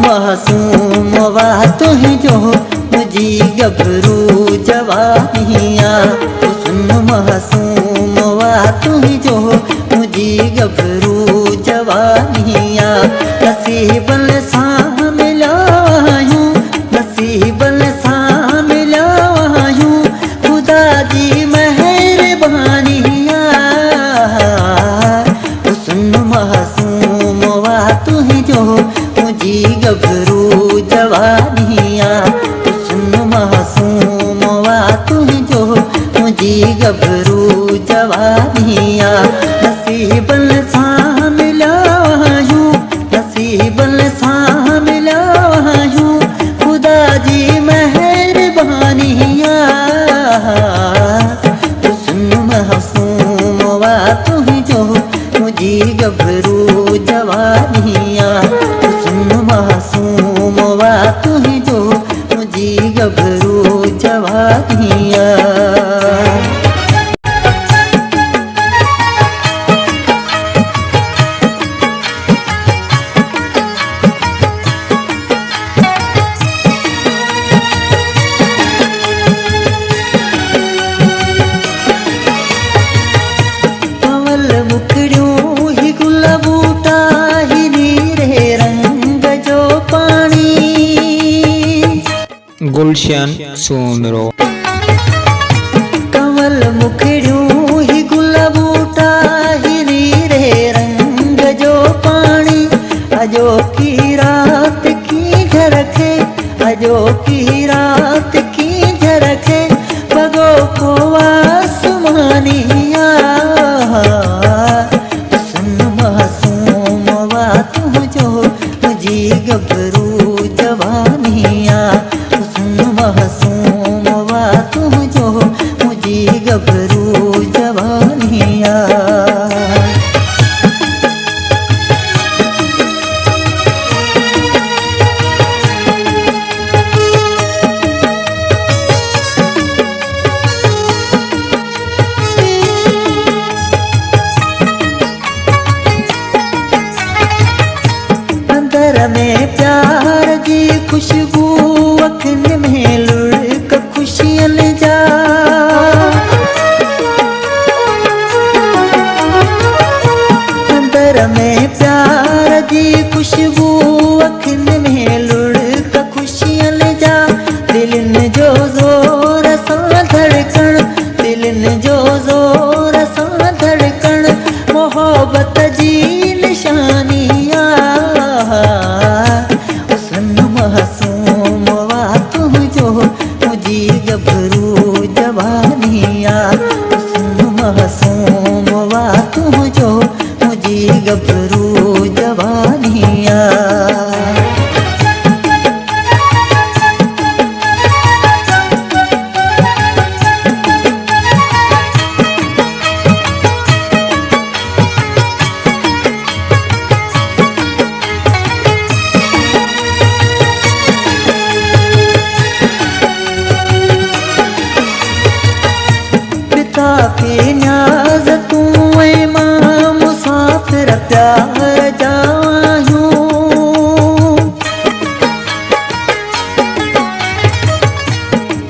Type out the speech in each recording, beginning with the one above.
मासूमवा तुही जो मुझी गभरू जवानिया। सुन मासूमवा तुही जो मुझी गभरू जवानिया। नसीबन सा मिलायूं, नसीबन सा मिलायूं, खुदा जी मेहरबानिया। सुन मासूमवा तुही जो मुझी गभरू जवानिया। सुन मासूमवा तुही जो मुझी गभरू जवानिया। नसीबन सा मिलायूं, नसीबन सा मिलायूं, खुदा जी मेहरबानिया। सुन मासूमवा तुही जो मुझी गभरू जवानिया। सुन मासूमवा तुही जो मुझी गभरू जवानिया। गुलशन सुमरो कमल मुखड़ियों ही गुल बूटा ही नीरे रंग जो पानी। अजो की रात की झरखे, अजो की रात की झरखे, बगो को आसमानिया। सुन मासूमवा तुह जो मुझी गभरू जवानिया। मासूमवा तुम जो मुझी गभरू जवानिया। अंदर में प्यार जी खुशबू, अखन में लुढ़क खुशियन जा। अंदर में प्यार जी खुशबू, अखन में लुढ़क खुशियन जा। दिलन जो जोर सा धड़कन, दिलन जो जोर सा धड़कन, मोहब्बत जी निशानिया। सुन मासूमवा तुम जो मुझी गभरू जवानिया। सुन मासूमवा तुम जो मुझी गभरू जवानिया। की न्याज तू मां मुसाफिर प्यार जायूं।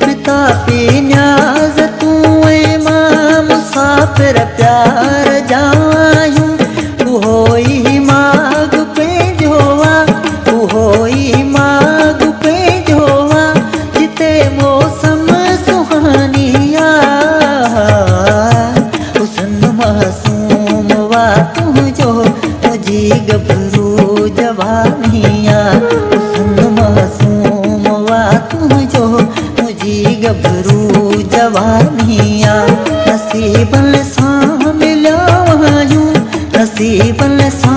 पिता की न्याज तू मां मुसाफिर प्यार जायूं। तू होई माग पे जोवा, तू होई माग पे जोवा, जिते मौसम सुहानिया। सुन मासूमवा तुम जो मुझी गभरू जवानिया। सुन मासूमवा तुम जो मुझी गभरू जवानिया। नसीबन सा मिलायूं, नसीबन सा